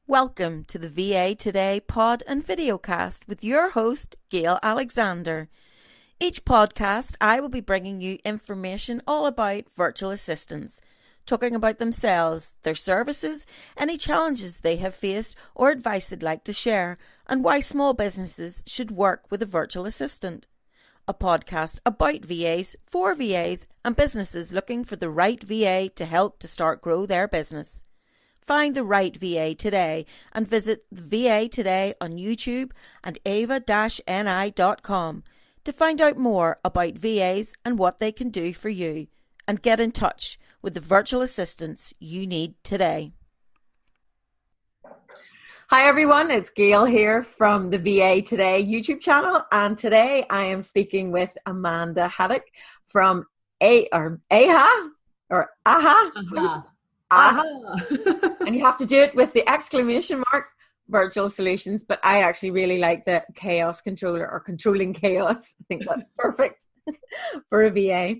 Welcome to the VA Today pod and videocast with your host, Gail Alexander. Each podcast, I will be bringing you information all about virtual assistants, talking about themselves, their services, any challenges they have faced or advice they'd like to share, and why small businesses should work with a virtual assistant. A podcast about VAs, for VAs, and businesses looking for the right VA to help to start grow their business. Find the right VA today and visit VA Today on YouTube and ava-ni.com to find out more about VAs and what they can do for you, and get in touch with the virtual assistants you need today. Hi everyone, it's Gail here from the VA Today YouTube channel, and today I am speaking with Amanda Haddock from AHA. And you have to do it with the exclamation mark, virtual solutions, but I actually really like the chaos controller or controlling chaos. I think that's perfect for a VA.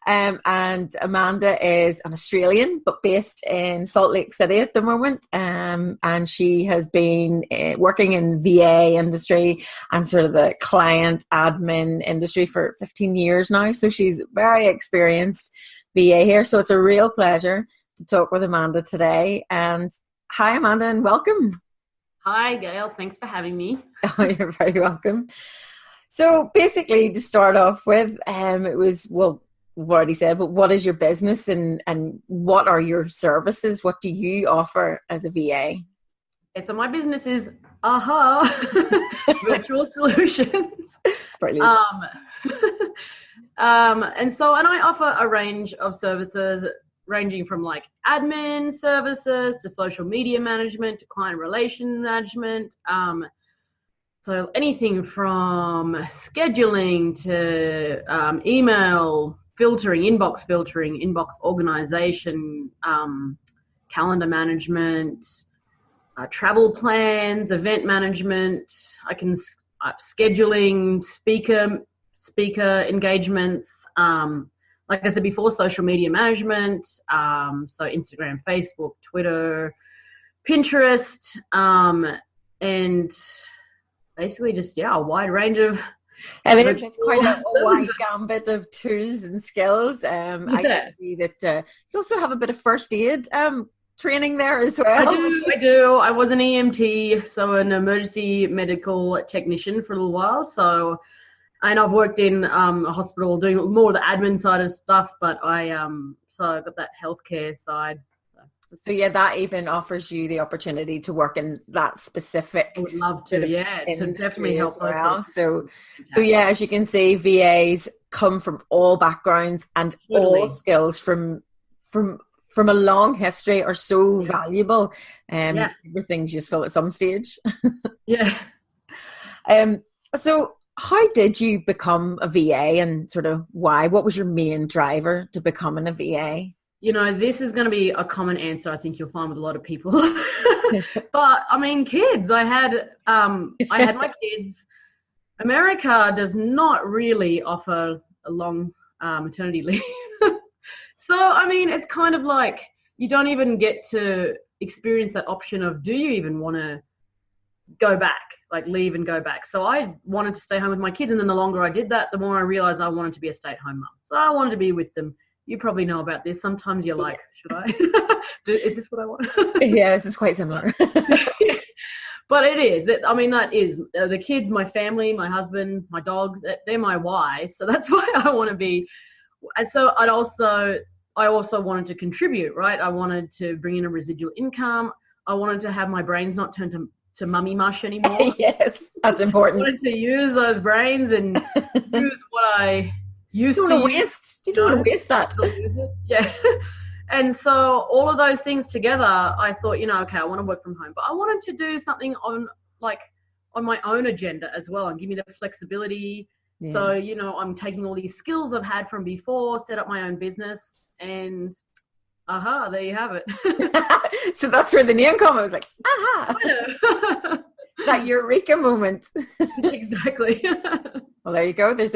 And Amanda is an Australian, but based in Salt Lake City at the moment. And she has been working in VA industry and sort of the client admin industry for 15 years now. So she's very experienced VA here. So it's a real pleasure to talk with Amanda today. And hi, Amanda, and welcome. Hi, Gail. Thanks for having me. Oh, you're very welcome. So basically, to start off with, it was, well, we've already said, but what is your business and what are your services? What do you offer as a VA? Okay, so my business is Virtual Solutions. Brilliant. And I offer a range of services ranging from like admin services to social media management to client relation management. So anything from scheduling to email filtering, inbox organization, calendar management, travel plans, event management. I can scheduling, speaker engagements. Like I said before, social media management, so Instagram, Facebook, Twitter, Pinterest, and basically just, a wide range of... And it's quite a wide gambit of tools and skills. I can see that you also have a bit of first aid training there as well. I do. I was an EMT, so an emergency medical technician for a little while. And I've worked in a hospital doing more of the admin side of stuff, but I got that healthcare side. So yeah, that even offers you the opportunity to work in that specific. I would love to, to definitely help well. So as you can see, VAs come from all backgrounds and all skills from a long history are so valuable. Everything's useful at some stage. So how did you become a VA and sort of why? What was your main driver to becoming a VA? You know, this is going to be a common answer I think you'll find with a lot of people. But, I mean, kids. I had my kids. America does not really offer a long maternity leave. So, I mean, it's kind of like you don't even get to experience that option of do you even want to go back, like leave and go back. So I wanted to stay home with my kids, and then the longer I did that, the more I realized I wanted to be a stay-at-home mum. So I wanted to be with them. You probably know about this. Sometimes you're like, should I? Is this what I want? Yeah, this is quite similar. But it is. That is the kids, my family, my husband, my dog. They're my why. So that's why I want to be. And so I also wanted to contribute, right? I wanted to bring in a residual income. I wanted to have my brains not turned to mummy mush anymore. Yes, that's important. I wanted to use those brains and use what I used to waste. You don't want to waste that. Yeah. And so all of those things together, I thought, okay, I want to work from home, but I wanted to do something on my own agenda as well and give me the flexibility. Yeah. So, I'm taking all these skills I've had from before, set up my own business, and there you have it. So that's where the name came. I was like, that eureka moment. Exactly. Well, there you go. There's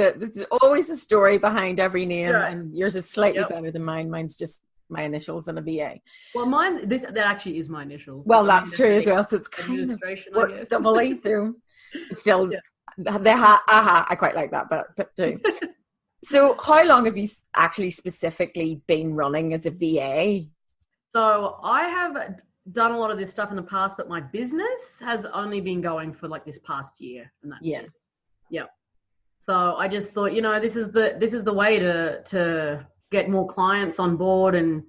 always a story behind every name, and yours is slightly better than mine. Mine's just my initials in a VA. Well, that actually is my initials. Well, that's true as well. So it's kind of works guess. doubly through. Still, Yeah. I quite like that, but too. So how long have you actually specifically been running as a VA? So I have done a lot of this stuff in the past, but my business has only been going for like this past year, and that's it. Yeah. So I just thought, this is the way to get more clients on board and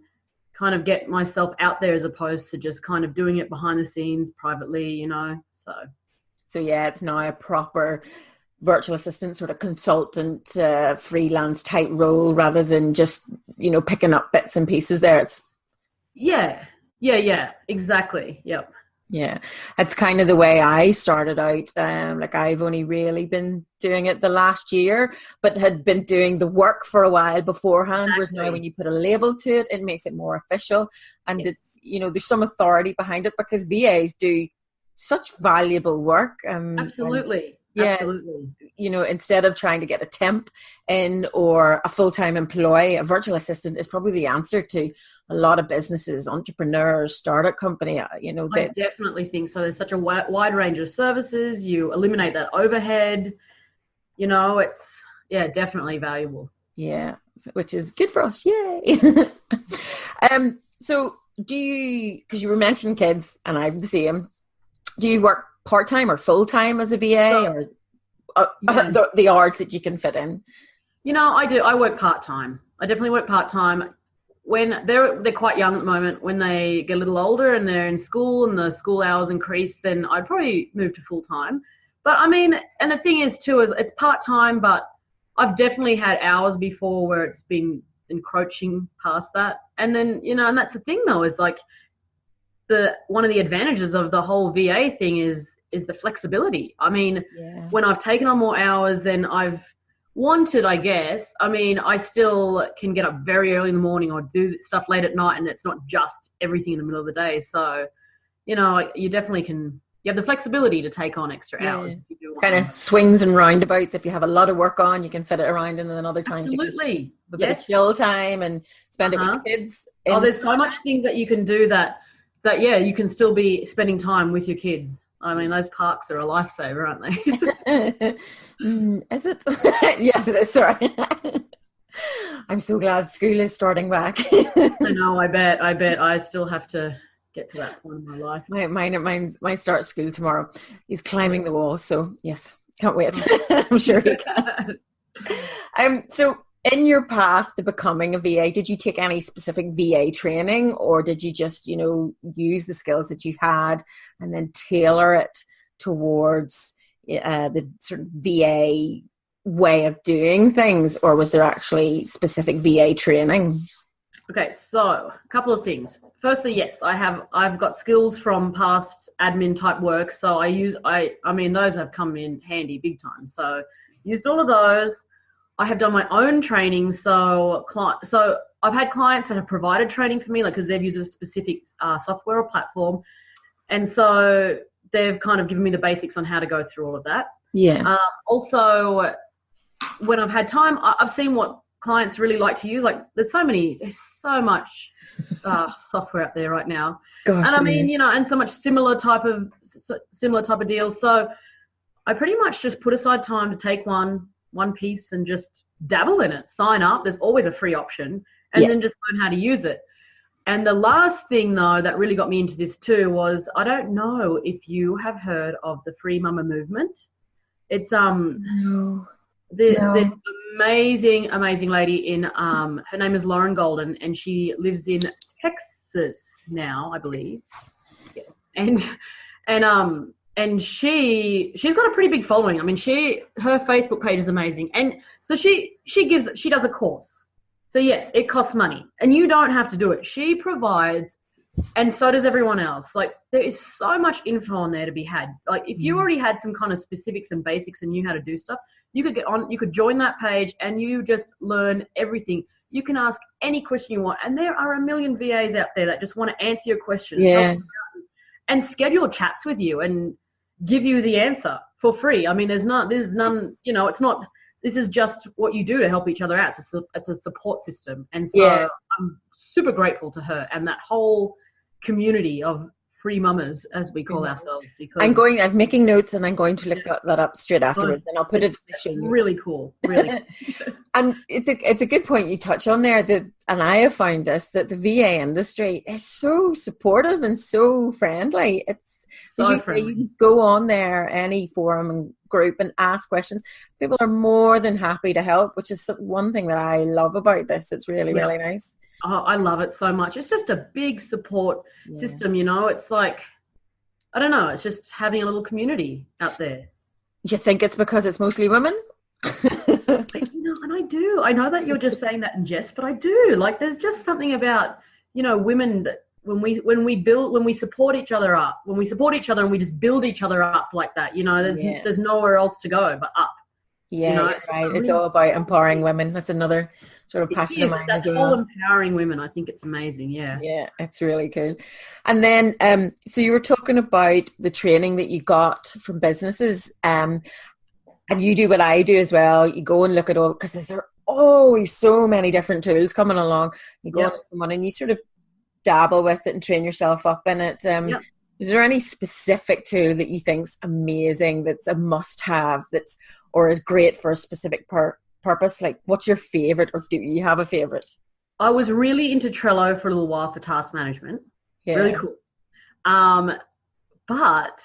kind of get myself out there, as opposed to just kind of doing it behind the scenes privately, So yeah, it's now a proper virtual assistant, sort of consultant, freelance type role, rather than just, picking up bits and pieces there. It's Yeah, exactly. Yep. Yeah, it's kind of the way I started out. Like I've only really been doing it the last year, but had been doing the work for a while beforehand. Whereas now when you put a label to it, it makes it more official. And it's, there's some authority behind it, because VAs do such valuable work. Absolutely. Yeah, absolutely. Instead of trying to get a temp in or a full-time employee, a virtual assistant is probably the answer to a lot of businesses, entrepreneurs, startup company. I definitely think so. There's such a wide range of services. You eliminate that overhead. It's definitely valuable. Yeah, which is good for us. Yay! So do you? Because you were mentioning kids, and I'm the same. Do you work part-time or full-time as a VA, or the hours that you can fit in? I do. I work part-time. I definitely work part-time. When they're quite young at the moment, when they get a little older and they're in school and the school hours increase, then I'd probably move to full-time. But I mean, and the thing is too, is it's part-time, but I've definitely had hours before where it's been encroaching past that. And then, and that's the thing though, is like one of the advantages of the whole VA thing is the flexibility. I mean, when I've taken on more hours than I've wanted, I guess, I mean, I still can get up very early in the morning or do stuff late at night, and it's not just everything in the middle of the day. So, you definitely can, you have the flexibility to take on extra hours. If you do kind of swings and roundabouts. If you have a lot of work on, you can fit it around, and then other times absolutely. You can have a bit of chill time and spend it with the kids. There's so much things that you can do that you can still be spending time with your kids. I mean, those parks are a lifesaver, aren't they? Is it? Yes, it is. Sorry. I'm so glad school is starting back. I know. I bet. I still have to get to that point in my life. Mine starts school tomorrow. He's climbing the wall, so yes, can't wait. I'm sure he can. So in your path to becoming a VA, did you take any specific VA training, or did you just, use the skills that you had and then tailor it towards the sort of VA way of doing things, or was there actually specific VA training? Okay, so a couple of things. Firstly, yes, I've got skills from past admin type work, so I mean those have come in handy big time. So used all of those. I have done my own training, so I've had clients that have provided training for me, like because they've used a specific software or platform, and so they've kind of given me the basics on how to go through all of that. Yeah. Also, when I've had time, I've seen what clients really like to use. Like there's so much software out there right now. Gosh, and I mean, and so much similar type of deals. So I pretty much just put aside time to take one piece and just dabble in it, sign up. There's always a free option, and then just learn how to use it. And the last thing though that really got me into this too was, I don't know if you have heard of the Free Mama movement. It's this amazing lady in her name is Lauren Golden, and she lives in Texas now, I believe. Yes. And she's got a pretty big following. I mean, her Facebook page is amazing. And so she does a course. So yes, it costs money, and you don't have to do it. She provides, and so does everyone else. Like there is so much info on there to be had. Like if you already had some kind of specifics and basics and knew how to do stuff, you could join that page and you just learn everything. You can ask any question you want. And there are a million VAs out there that just want to answer your questions. Yeah. And schedule chats with you and give you the answer for free. I mean, there's none, it's not, this is just what you do to help each other out. It's a support system. And so I'm super grateful to her and that whole community of free mamas, as we call ourselves. Because I'm making notes, and I'm going to look that up straight afterwards, and I'll put it in the show notes. Really cool, really cool. And it's a good point you touch on there, and I have found this, that the VA industry is so supportive and so friendly. It's so friendly. You go on there, any forum and group, and ask questions. People are more than happy to help, which is one thing that I love about this. It's really, really nice. Oh, I love it so much. It's just a big support system, you know. It's like, I don't know, it's just having a little community out there. Do you think it's because it's mostly women? And I do. I know that you're just saying that in jest, but I do. Like, there's just something about, you know, women that when we support each other up, and we just build each other up like that, you know, there's nowhere else to go but up. Yeah, you know, right. It's all about empowering women. That's another sort of passion of mine. That's all empowering women. I think it's amazing. Yeah. Yeah, it's really cool. And then, so you were talking about the training that you got from businesses, and you do what I do as well. You go and look at all, because there are always so many different tools coming along. You go on one and you sort of dabble with it and train yourself up in it. Is there any specific tool that you think's amazing, that's a must-have, or is great for a specific purpose? Like, what's your favorite, or do you have a favorite? I was really into Trello for a little while for task management. Yeah. Really cool. But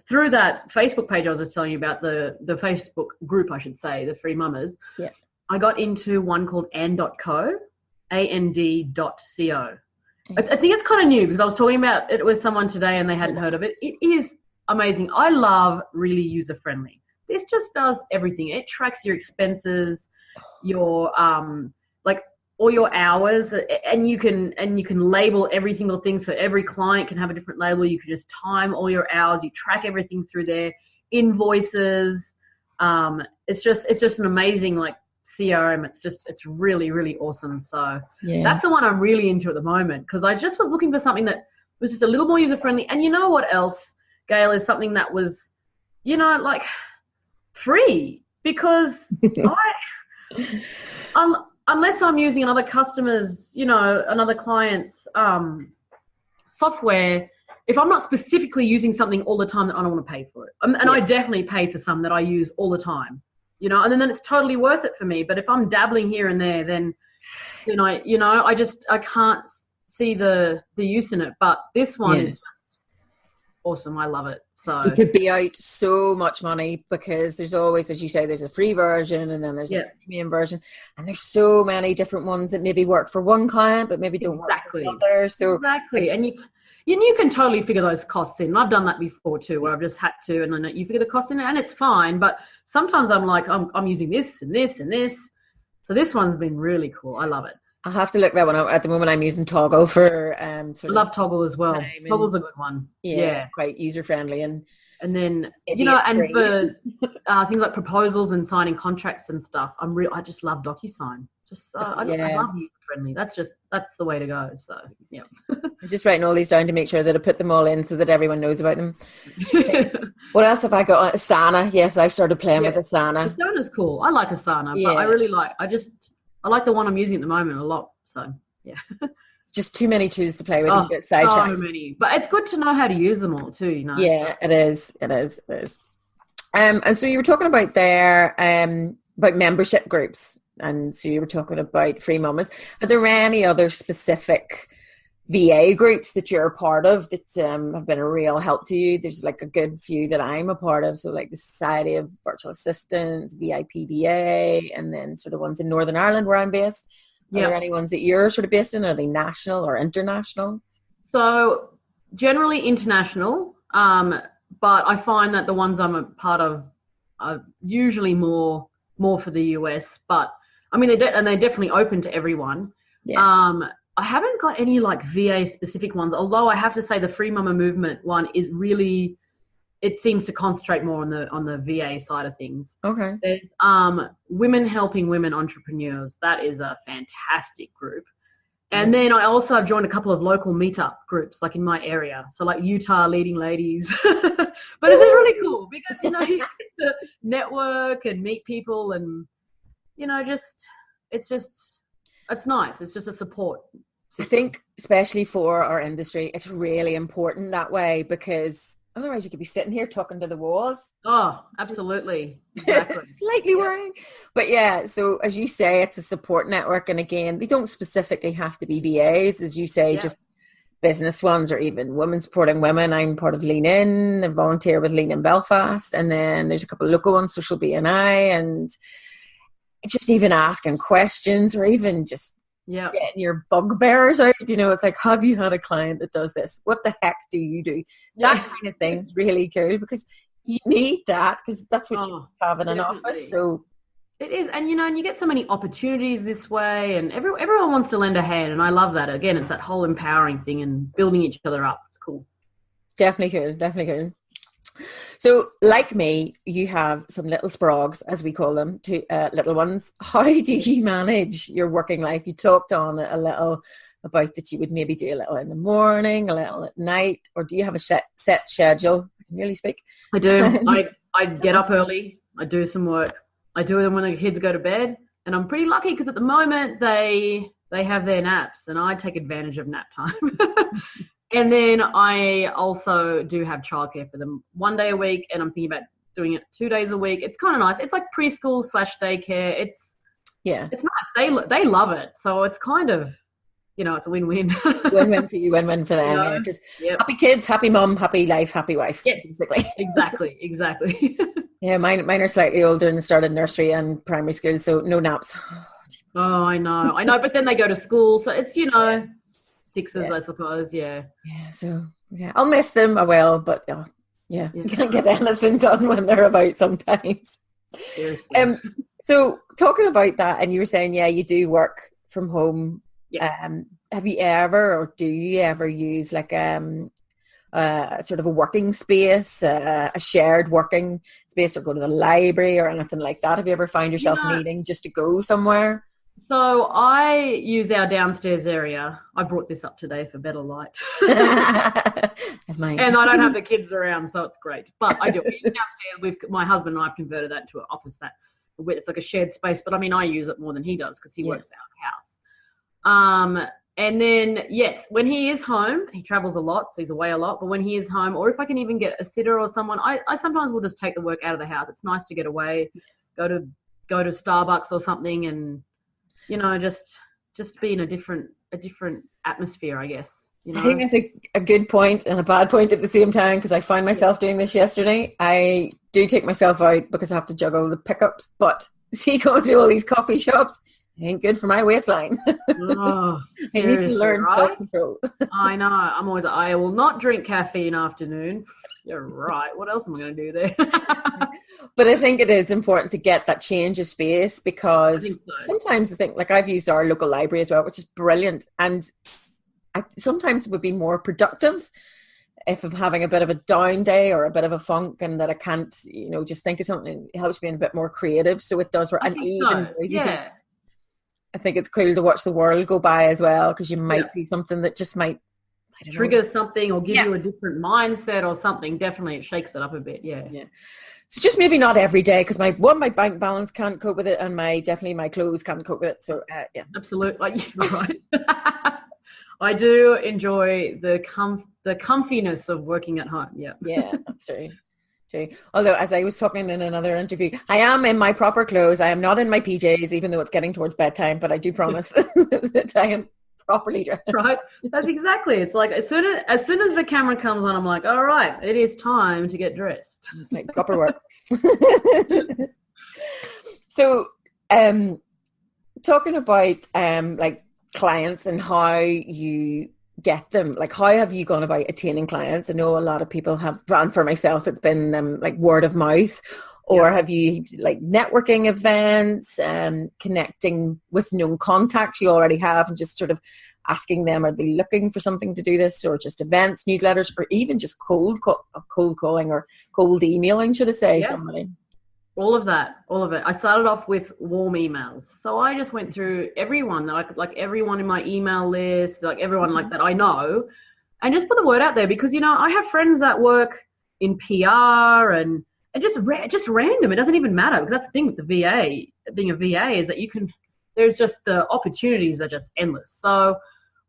through that Facebook page I was just telling you about, the Facebook group, I should say, the Free Mamas, I got into one called and.co, and.co. I think it's kind of new, because I was talking about it with someone today and they hadn't heard of it. It is amazing. I love really user-friendly. This just does everything. It tracks your expenses, your like all your hours, and you can label every single thing. So every client can have a different label. You can just time all your hours. You track everything through there, invoices. It's just an amazing like CRM. It's really, really awesome. So that's the one I'm really into at the moment, because I just was looking for something that was just a little more user friendly. And you know what else, Gail, is something that was, you know, like free, because unless I'm using another customer's, you know, another client's software, if I'm not specifically using something all the time, that I don't want to pay for it. And I definitely pay for some that I use all the time, you know, and then it's totally worth it for me. But if I'm dabbling here and there, then I can't see the use in it. But this one is just awesome. I love it. So you could be out so much money, because there's always, as you say, there's a free version, and then there's a premium version, and there's so many different ones that maybe work for one client but maybe don't work for another. So and you can totally figure those costs in. I've done that before too, where I've just had to, and then you figure the cost in, and it's fine. But sometimes I'm like, I'm using this and this and this. So this one's been really cool. I love it. I'll have to look that one up. At the moment, I'm using Toggle for I love Toggle as well. Toggle's a good one. Yeah, quite user friendly, and then you know, and for things like proposals and signing contracts and stuff, I just love DocuSign. I love user friendly. That's the way to go. So I'm just writing all these down to make sure that I put them all in so that everyone knows about them. What else have I got? Asana. Yes, I started playing with Asana. Asana's cool. I like Asana, but I really like. I like the one I'm using at the moment a lot. So just too many tools to play with. Oh, so many. But it's good to know how to use them all too, you know. Yeah, it is. And so you were talking about there about membership groups, and so you were talking about Free Mamas. Are there any other specific VA groups that you're a part of that have been a real help to you? There's like a good few that I'm a part of, so like the Society of Virtual Assistants, VIPVA, and then sort of ones in Northern Ireland where I'm based. Are there any ones that you're sort of based in? Are they national or international? So generally international, but I find that the ones I'm a part of are usually more for the US. But I mean, they're definitely open to everyone. I haven't got any like VA specific ones, although I have to say the Free Mama Movement one is really, it seems to concentrate more on the VA side of things. Okay. There's Women Helping Women Entrepreneurs. That is a fantastic group. And then I also have joined a couple of local meetup groups, like in my area. So like Utah Leading Ladies. But it's just really cool because, you know, you get to network and meet people and, you know, it's just It's nice. It's just a support system. I think especially for our industry, it's really important that way, because otherwise you could be sitting here talking to the walls. Oh, absolutely. Exactly. Slightly worrying. But yeah, so as you say, it's a support network. And again, they don't specifically have to be VAs, as you say, just business ones or even women supporting women. I'm part of Lean In, I volunteer with Lean In Belfast. And then there's a couple of local ones, Social BNI, and just even asking questions or even just getting your bugbears out. You know, it's like, have you had a client that does this? What the heck do you do? That kind of thing's really cool, because you need that, because that's what you have in an office. So it is. And, you know, and you get so many opportunities this way, and everyone wants to lend a hand. And I love that. Again, it's that whole empowering thing and building each other up. It's cool. Definitely cool. So, like me, you have some little sprogs, as we call them, little ones. How do you manage your working life? You talked on a little about that you would maybe do a little in the morning, a little at night, or do you have a set schedule? I can really speak. I do. I get up early. I do some work. I do them when the kids go to bed, and I'm pretty lucky because at the moment they have their naps, and I take advantage of nap time. And then I also do have childcare for them 1 day a week, and I'm thinking about doing it 2 days a week. It's kind of nice. It's like preschool/daycare. It's nice. They love it. So it's kind of, you know, it's a win-win. Win-win for you, win-win for them. You know? Just happy kids, happy mum, happy life, happy wife. Yeah, basically. Exactly. Yeah, mine are slightly older and started nursery and primary school, so no naps. Oh, I know. But then they go to school, so it's, you know, sixes, I suppose. Yeah. So I'll miss them. I will, but you can't get anything done when they're about sometimes. So talking about that, and you were saying, you do work from home. Yeah. Have you ever, or do you ever use like sort of a working space, a shared working space, or go to the library or anything like that? Have you ever found yourself needing just to go somewhere? So I use our downstairs area. I brought this up today for better light. And I don't have the kids around, so it's great. But I do. Downstairs, my husband and I have converted that into an office it's like a shared space. But I mean, I use it more than he does because he works out of house. And then, yes, when he is home, he travels a lot, so he's away a lot. But when he is home, or if I can even get a sitter or someone, I sometimes will just take the work out of the house. It's nice to get away, go to Starbucks or something, and, you know, just be in a different atmosphere, I guess. You know? I think that's a good point and a bad point at the same time, because I find myself doing this yesterday. I do take myself out because I have to juggle the pickups, but see, going to all these coffee shops, it ain't good for my waistline. Oh, I need to learn self-control. I know. I will not drink caffeine afternoon. You're right. What else am I going to do there? But I think it is important to get that change of space, because sometimes I think, like, I've used our local library as well, which is brilliant. And sometimes it would be more productive if I'm having a bit of a down day or a bit of a funk, and that I can't, you know, just think of something. It helps me a bit more creative. So it does work. I think it's cool to watch the world go by as well, because you might see something that just might trigger something or give you a different mindset or something. Definitely, it shakes it up a bit. Yeah. So just maybe not every day, because my bank balance can't cope with it, and my clothes can't cope with it. So absolutely, right. I do enjoy the comfiness of working at home. Yeah, that's true. Although, as I was talking in another interview, I am in my proper clothes. I am not in my PJs, even though it's getting towards bedtime. But I do promise that I am properly dressed. Right. That's exactly. It's like as soon as the camera comes on, I'm like, all right, it is time to get dressed. It's like proper work. So, talking about like clients and how you get them, like, how have you gone about attaining clients? I know a lot of people have, and for myself it's been like word of mouth, or have you like networking events, connecting with known contacts you already have, and just sort of asking them, are they looking for something to do this, or just events, newsletters, or even just cold calling or cold emailing, should I say, somebody? All of it. I started off with warm emails. So I just went through everyone, like everyone in my email list, like everyone like that I know, and just put the word out there, because, you know, I have friends that work in PR and just random. It doesn't even matter, because that's the thing with the VA, being a VA, is that you can there's just the opportunities are just endless. So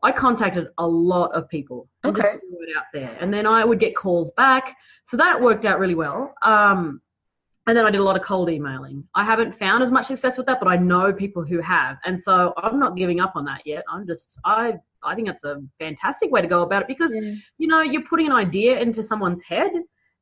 I contacted a lot of people and just threw it out there, and then I would get calls back. So that worked out really well. And then I did a lot of cold emailing. I haven't found as much success with that, but I know people who have. And so I'm not giving up on that yet. I think that's a fantastic way to go about it because, you know, you're putting an idea into someone's head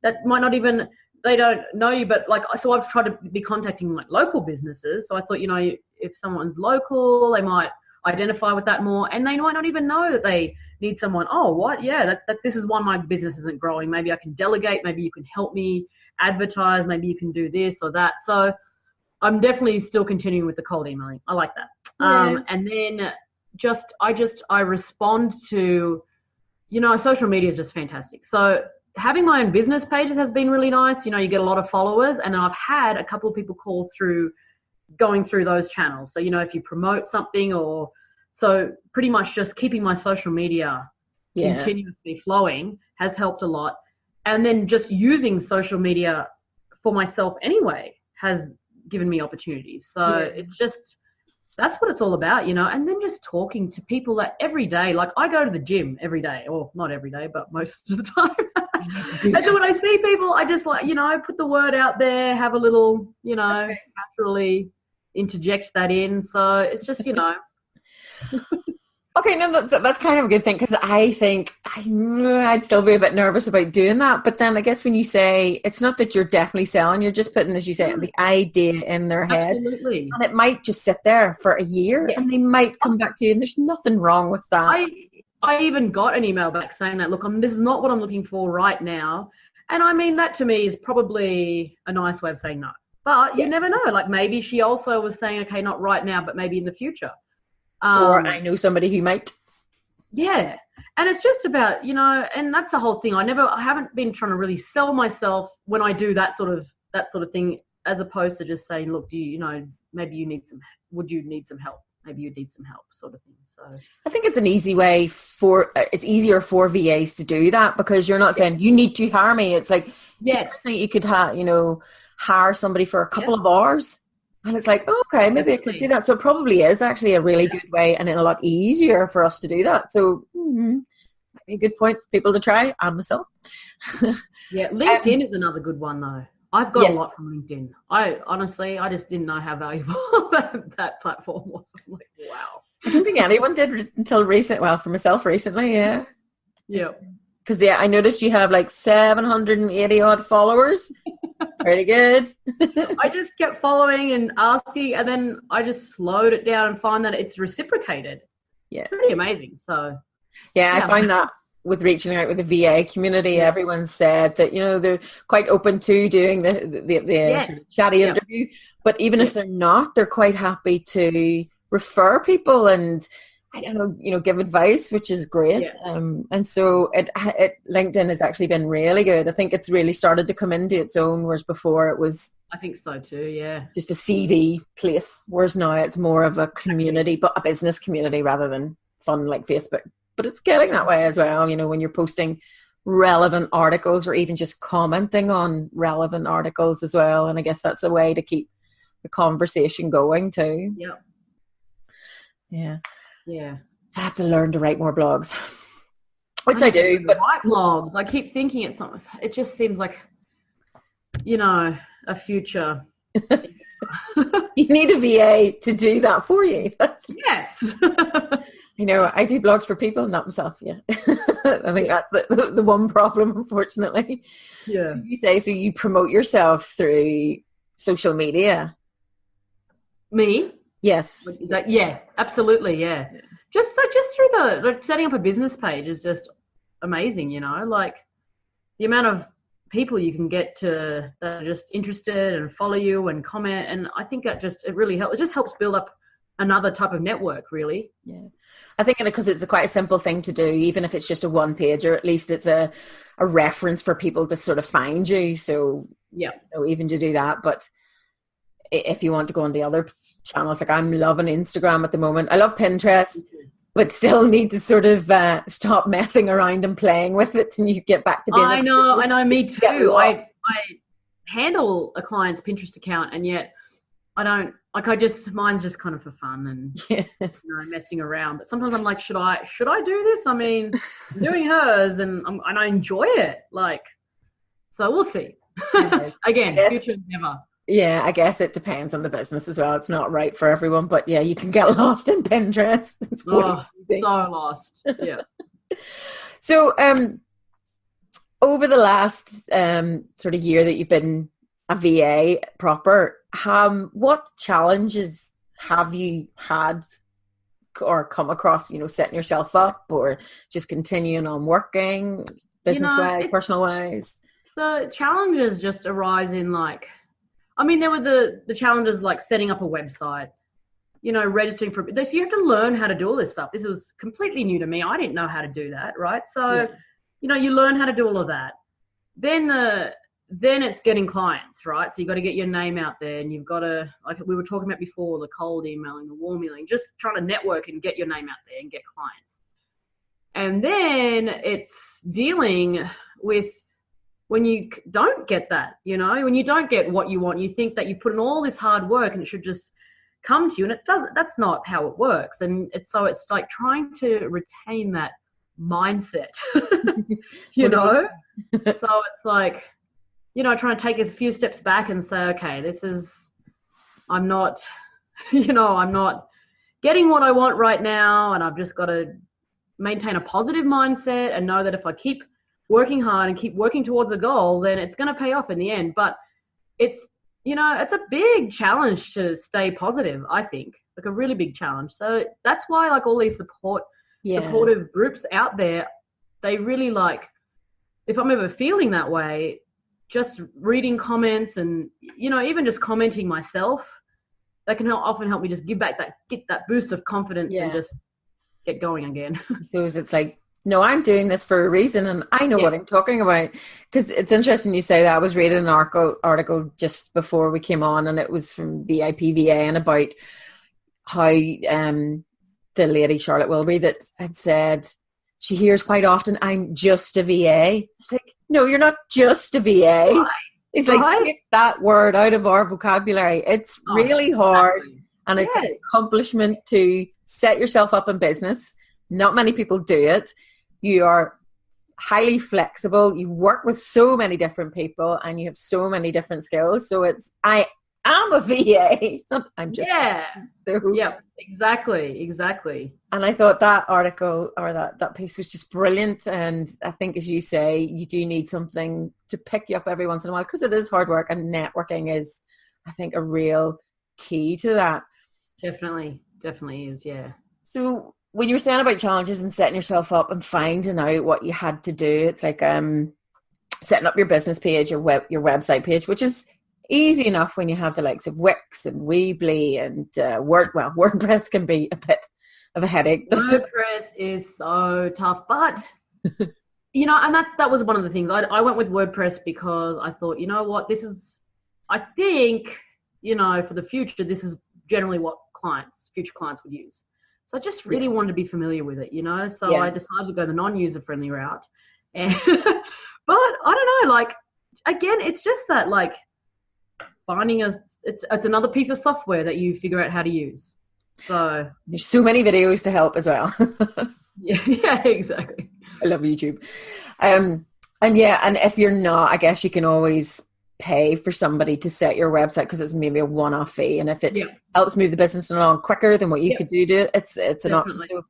that might not even, they don't know you, but like, so I've tried to be contacting like local businesses. So I thought, you know, if someone's local, they might identify with that more, and they might not even know that they need someone. Oh, what? Yeah, that this is why my business isn't growing. Maybe I can delegate. Maybe you can help me advertise. Maybe you can do this or that. So I'm definitely still continuing with the cold emailing. I like that. And then I respond to, you know, social media is just fantastic. So having my own business pages has been really nice. You know, you get a lot of followers, and I've had a couple of people call through going through those channels. So, you know, if you promote something, or so pretty much just keeping my social media continuously flowing has helped a lot. And then just using social media for myself anyway has given me opportunities. So it's just, that's what it's all about, you know. And then just talking to people that every day, like I go to the gym every day, or not every day, but most of the time. And so when I see people, I just like, you know, put the word out there, have a little, you know, naturally interject that in. So it's just, you know. Okay, no, that's kind of a good thing, because I think I'd still be a bit nervous about doing that. But then I guess when you say it's not that you're definitely selling, you're just putting, as you say, the idea in their head. Absolutely. And it might just sit there for a year and they might come back to you, and there's nothing wrong with that. I even got an email back saying that, look, this is not what I'm looking for right now. And I mean, that to me is probably a nice way of saying no. But you never know. Like maybe she also was saying, okay, not right now, but maybe in the future. Or I know somebody who might. Yeah. And it's just about, you know, and that's the whole thing. I haven't been trying to really sell myself when I do that sort of thing, as opposed to just saying, look, you know, maybe would you need some help? Maybe you need some help, sort of thing. So I think it's an easy way it's easier for VAs to do that, because you're not saying you need to hire me. It's like, you could hire somebody for a couple of hours. And it's like, okay, maybe I could do that. So it probably is actually a really good way, and a lot easier for us to do that. So a good point for people to try, and myself. Yeah, LinkedIn is another good one though. I've got a lot from LinkedIn. I just didn't know how valuable that platform was. I'm like, wow. I don't think anyone did until recent. Well, for myself recently, yeah. Yeah. Because I noticed you have like 780 odd followers. Pretty good. I just kept following and asking, and then I just slowed it down and find that it's reciprocated. Yeah. Pretty amazing. So I find that with reaching out with the VA community, everyone said that, you know, they're quite open to doing the sort of chatty interview, but even if they're not, they're quite happy to refer people and, I don't know, you know, give advice, which is great. And so LinkedIn has actually been really good. I think it's really started to come into its own, whereas before it was, I think so too, yeah, just a CV place, whereas now it's more of a community, but a business community rather than fun like Facebook. But it's getting that way as well, you know, when you're posting relevant articles or even just commenting on relevant articles as well. And I guess that's a way to keep the conversation going too. Yeah. I have to learn to write more blogs, which I do. But write blogs. I keep thinking it's something. It just seems like, you know, a future. You need a VA to do that for you. Yes. You know, I do blogs for people, not myself. Yeah. I think that's the one problem, unfortunately. Yeah. So you promote yourself through social media. Me? Yes. Yeah, absolutely. Yeah. Just through the setting up a business page is just amazing, you know, like the amount of people you can get that are just interested and follow you and comment. And I think that it really helps. It just helps build up another type of network, really. Yeah. I think because it's quite a simple thing to do, even if it's just a one page, or at least it's a reference for people to sort of find you. So even to do that, but if you want to go on the other channels, like I'm loving Instagram at the moment. I love Pinterest, but still need to sort of stop messing around and playing with it, and you get back to being. I know, me too. I handle a client's Pinterest account, and yet mine's just kind of for fun and messing around. But sometimes I'm like, should I do this? I mean, I'm doing hers and I enjoy it. Like, so we'll see. Again, future never. Yeah, I guess it depends on the business as well. It's not right for everyone, but yeah, you can get lost in Pinterest. So lost. Yeah. So, over the last sort of year that you've been a VA proper, what challenges have you had or come across, setting yourself up or just continuing on working business-wise, personal-wise? The challenges just arise in there were the challenges like setting up a website, registering for this. You have to learn how to do all this stuff. This was completely new to me. I didn't know how to do that, right? So, you learn how to do all of that. Then it's getting clients, right? So you've got to get your name out there, and you've got to, like we were talking about before, the cold emailing, the warm emailing, just trying to network and get your name out there and get clients. And then it's dealing with when you don't get that, when you don't get what you want, you think that you put in all this hard work and it should just come to you, and it doesn't. That's not how it works. And it's like trying to retain that mindset, So it's like, trying to take a few steps back and say, okay, I'm not getting what I want right now, and I've just got to maintain a positive mindset and know that if I keep working hard and keep working towards a goal, then it's going to pay off in the end. But it's a big challenge to stay positive, I think, like a really big challenge. So that's why all these supportive groups out there, they really if I'm ever feeling that way, just reading comments and, even just commenting myself, that can often help me just get that boost of confidence and just get going again. So it's like, no, I'm doing this for a reason and I know what I'm talking about. Because it's interesting you say that. I was reading an article just before we came on, and it was from VIPVA and about how the lady, Charlotte Wilbury, that had said she hears quite often, I'm just a VA. It's like, no, you're not just a VA. Right. It's like, get that word out of our vocabulary. It's really hard. Exactly. And it's an accomplishment to set yourself up in business. Not many people do it. You are highly flexible. You work with so many different people and you have so many different skills. So I am a VA. I'm just exactly. And I thought that article or that piece was just brilliant. And I think, as you say, you do need something to pick you up every once in a while, because it is hard work, and networking is, I think, a real key to that. Definitely is, yeah. So when you were saying about challenges and setting yourself up and finding out what you had to do, it's like setting up your business page, your website page, which is easy enough when you have the likes of Wix and Weebly and WordPress can be a bit of a headache. WordPress is so tough, but and that was one of the things. I went with WordPress because I thought, what, I think, for the future, this is generally what future clients would use. So I just really wanted to be familiar with it, so I decided to go the non-user friendly route. And but I don't know, again, it's just that finding it's another piece of software that you figure out how to use. So there's so many videos to help as well. yeah, exactly. I love YouTube. And if you're not, I guess you can always pay for somebody to set your website, because it's maybe a one-off fee, and if it helps move the business along quicker than what you could do it, it's an option. So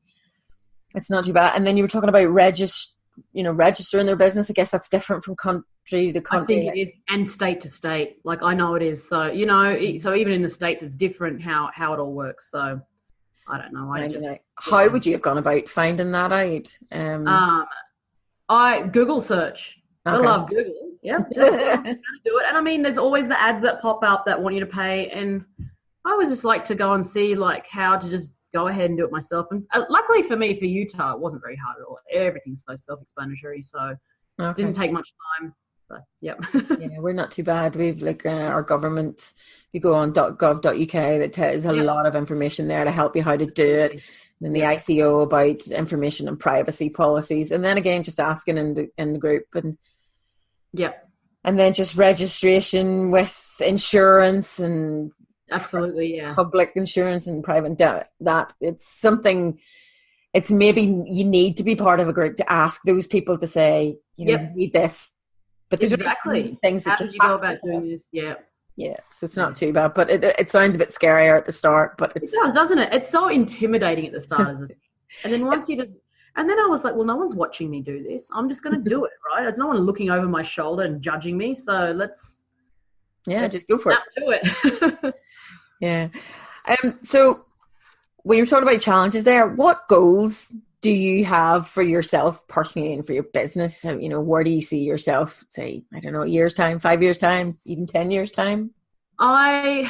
it's not too bad. And then you were talking about registering their business. I guess that's different from country to country. I think it is, and state to state. I know it is. So so even in the States, it's different how it all works. So I don't know. How would you have gone about finding that out? I Google search. Okay. I love Google. Yeah, just how to do it. And I mean, there's always the ads that pop up that want you to pay, and I always just like to go and see how to just go ahead and do it myself. And luckily for me, for Utah, it wasn't very hard at all. Everything's so self-explanatory, so it didn't take much time. So, yeah, we're not too bad. We've our government. You go on .gov.uk, that has a lot of information there to help you how to do it. And then the ICO about information and privacy policies, and then again, just asking in the group, and and then just registration with insurance and Absolutely, yeah. Public insurance and private debt, that it's something, it's maybe you need to be part of a group to ask those people to say, you need this. But there's exactly things that how did you go about doing this? Yeah, so it's not too bad, but it sounds a bit scarier at the start, but it does, doesn't it? It's so intimidating at the start, isn't it? And then once you just, and then I was like, well, no one's watching me do this. I'm just going to do it, right? There's no one looking over my shoulder and judging me. So let's just go for it. Do it. Yeah. So when you're talking about challenges there, what goals do you have for yourself personally and for your business? Where do you see yourself, say, I don't know, a year's time, 5 years time, even 10 years time? My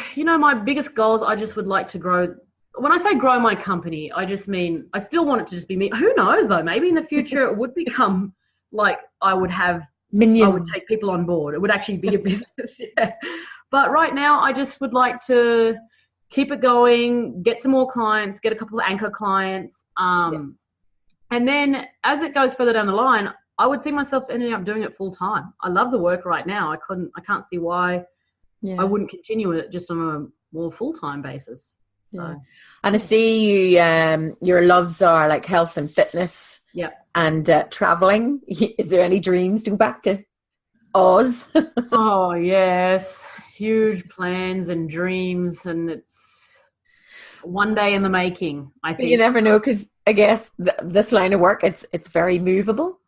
biggest goals, I just would like to grow. When I say grow my company, I just mean, I still want it to just be me. Who knows though? Maybe in the future it would become like I would have minions. I would take people on board. It would actually be a business. Yeah. But right now I just would like to keep it going, get some more clients, get a couple of anchor clients. And then as it goes further down the line, I would see myself ending up doing it full time. I love the work right now. I can't see why I wouldn't continue it just on a more full-time basis. Yeah. And I see you, your loves are like health and fitness and traveling. Is there any dreams to go back to Oz? Oh, yes. Huge plans and dreams, and it's one day in the making, I think. But you never know, because I guess this line of work, it's very movable.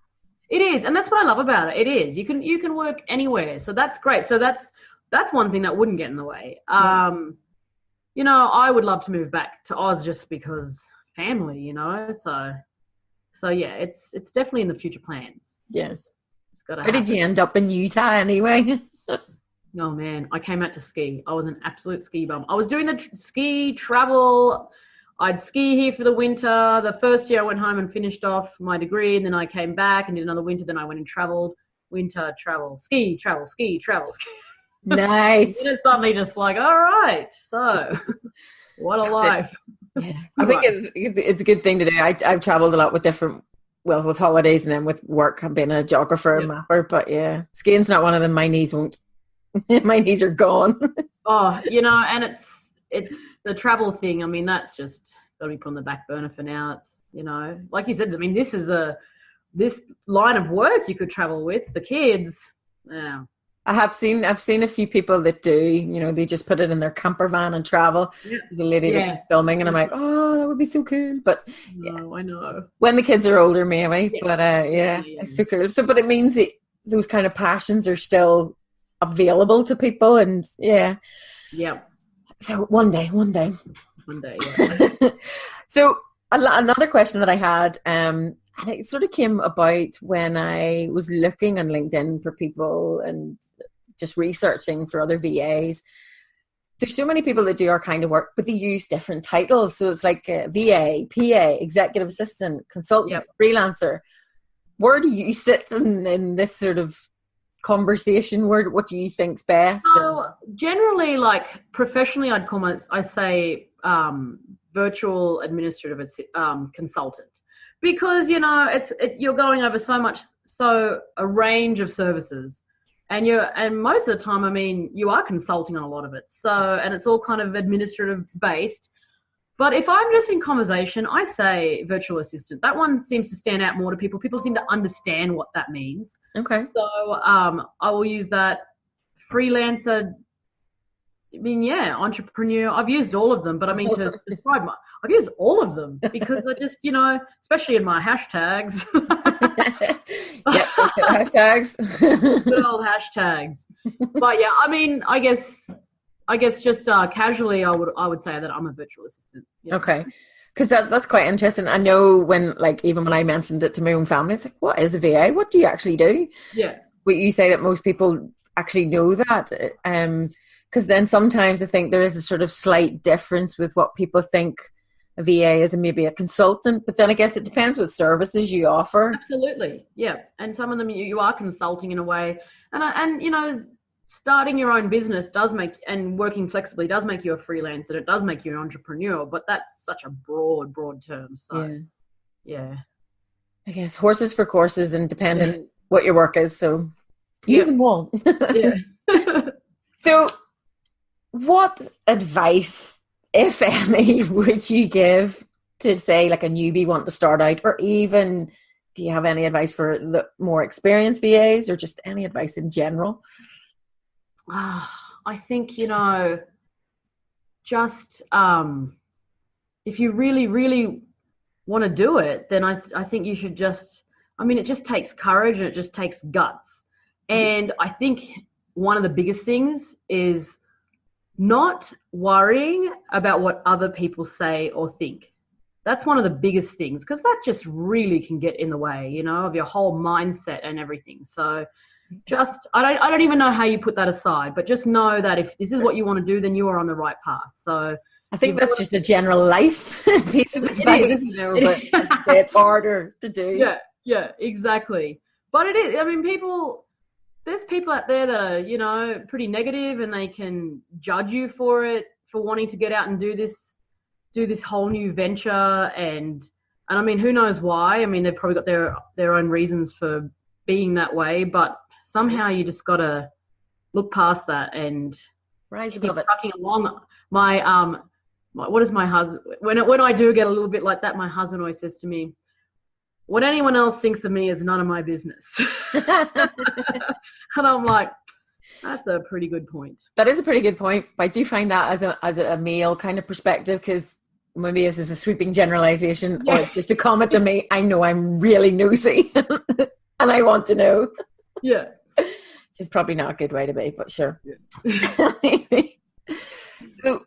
It is, and that's what I love about it. It is. You can work anywhere, so that's great. So that's one thing that wouldn't get in the way. I would love to move back to Oz just because family, So yeah, it's definitely in the future plans. Yes. How did you end up in Utah anyway? Oh man, I came out to ski. I was an absolute ski bum. I was doing the ski travel. I'd ski here for the winter. The first year I went home and finished off my degree, and then I came back and did another winter. Then I went and traveled. Winter, travel, ski, travel, ski, travel. Nice. It's suddenly just like, all right, so what a life. Yeah. I think it's a good thing to do. I've traveled a lot with with holidays and then with work. I've been a geographer and mapper, but skiing's not one of them. My knees won't. My knees are gone. Oh, and it's the travel thing. I mean, that's just got to be put on the back burner for now. It's, like you said, I mean, this line of work you could travel with the kids. Yeah. I've seen a few people that do, they just put it in their camper van and travel. Yeah. There's a lady that is filming and I'm like, oh, that would be so cool. But I know. When the kids are older, maybe. But it's so cool. So, but it means that those kind of passions are still available to people, and so one day So another question that I had, and it sort of came about when I was looking on LinkedIn for people and just researching for other VAs. There's so many people that do our kind of work, but they use different titles. So it's like VA, PA, executive assistant, consultant, freelancer. Where do you sit in this sort of conversation? What do you think's best? So generally, like professionally, I say virtual administrative consultant, because you're going over a range of services, and most of the time, I mean, you are consulting on a lot of it. So, and it's all kind of administrative based. But if I'm just in conversation, I say virtual assistant. That one seems to stand out more to people. People seem to understand what that means. Okay. So I will use that. Freelancer, I mean, entrepreneur. I've used all of them, but I mean, to describe I've used all of them because I just, especially in my hashtags. Hashtags. Good old hashtags. But yeah, I mean, I guess just casually, I would say that I'm a virtual assistant. Yeah. Okay, because that's quite interesting. I know even when I mentioned it to my own family, it's like, what is a VA? What do you actually do? Yeah. But you say that most people actually know that, because then sometimes I think there is a sort of slight difference with what people think a VA is and maybe a consultant. But then I guess it depends what services you offer. Absolutely, yeah. And some of them you are consulting in a way, and starting your own business and working flexibly does make you a freelancer. It does make you an entrepreneur, but that's such a broad term. So, yeah. I guess horses for courses, and depending what your work is. So use them all. Yeah. So what advice, if any, would you give to, say, like a newbie wanting to start out, or even do you have any advice for the more experienced VAs, or just any advice in general? I think, just if you really, really want to do it, then I think you should just, it just takes courage and it just takes guts. And I think one of the biggest things is not worrying about what other people say or think. That's one of the biggest things, because that just really can get in the way, of your whole mindset and everything. So just, I don't even know how you put that aside, but just know that if this is what you want to do, then you are on the right path. So I think that's just a general life piece of advice, but it's harder to do. Yeah, exactly. But it is, there's people out there that are, pretty negative, and they can judge you for it, for wanting to get out and do this whole new venture. And who knows why? They've probably got their own reasons for being that way, but somehow you just got to look past that and rise above it. Trucking along. What is my husband, when I do get a little bit like that, my husband always says to me, what anyone else thinks of me is none of my business. And I'm like, that's a pretty good point. That is a pretty good point. I do find that as a male kind of perspective, because maybe this is a sweeping generalization, or it's just a comment to me. I know I'm really nosy and I want to know. Yeah. Which is probably not a good way to be, but sure. Yeah. So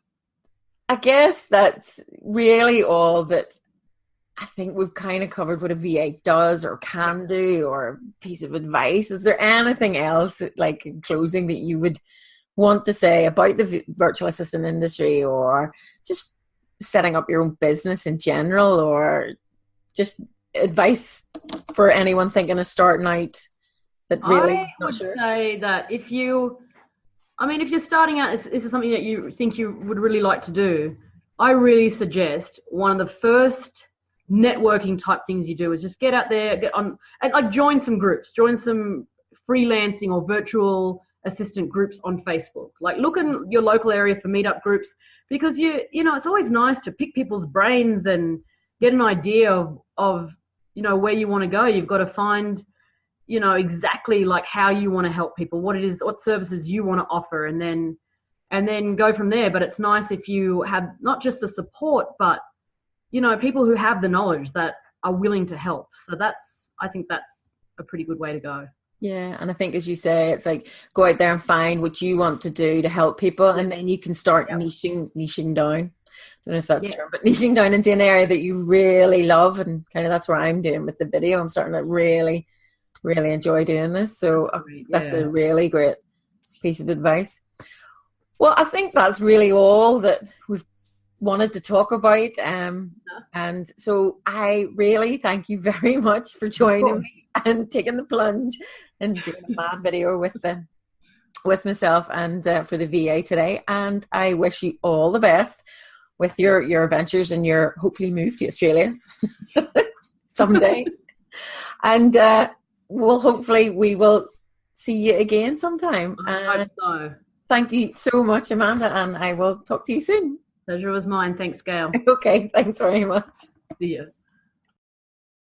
I guess that's really all that I think we've kind of covered, what a VA does or can do, or a piece of advice. Is there anything else, like in closing, that you would want to say about the virtual assistant industry, or just setting up your own business in general, or just advice for anyone thinking of starting out? That really, I would say that if you're starting out, is something that you think you would really like to do, I really suggest one of the first networking type things you do is just get out there, get on, and like join some groups, join some freelancing or virtual assistant groups on Facebook. Like look in your local area for meetup groups, because it's always nice to pick people's brains and get an idea of where you want to go. You've got to find exactly like how you want to help people, what it is, what services you want to offer, and then go from there. But it's nice if you have not just the support, but people who have the knowledge that are willing to help. So I think that's a pretty good way to go. Yeah, and I think, as you say, it's like go out there and find what you want to do to help people, and then you can start niching down. I don't know if that's true, but niching down into an area that you really love, and kind of that's what I'm doing with the video. I'm starting to really, really enjoy doing this. So that's a really great piece of advice. Well, I think that's really all that we've wanted to talk about. And so I really thank you very much for joining me and taking the plunge and doing a mad video with myself and for the VA today. And I wish you all the best with your ventures and your hopefully move to Australia someday. And hopefully we will see you again sometime. I hope so. Thank you so much, Amanda, and I will talk to you soon. Pleasure was mine. Thanks, Gail. Okay, thanks very much. See you.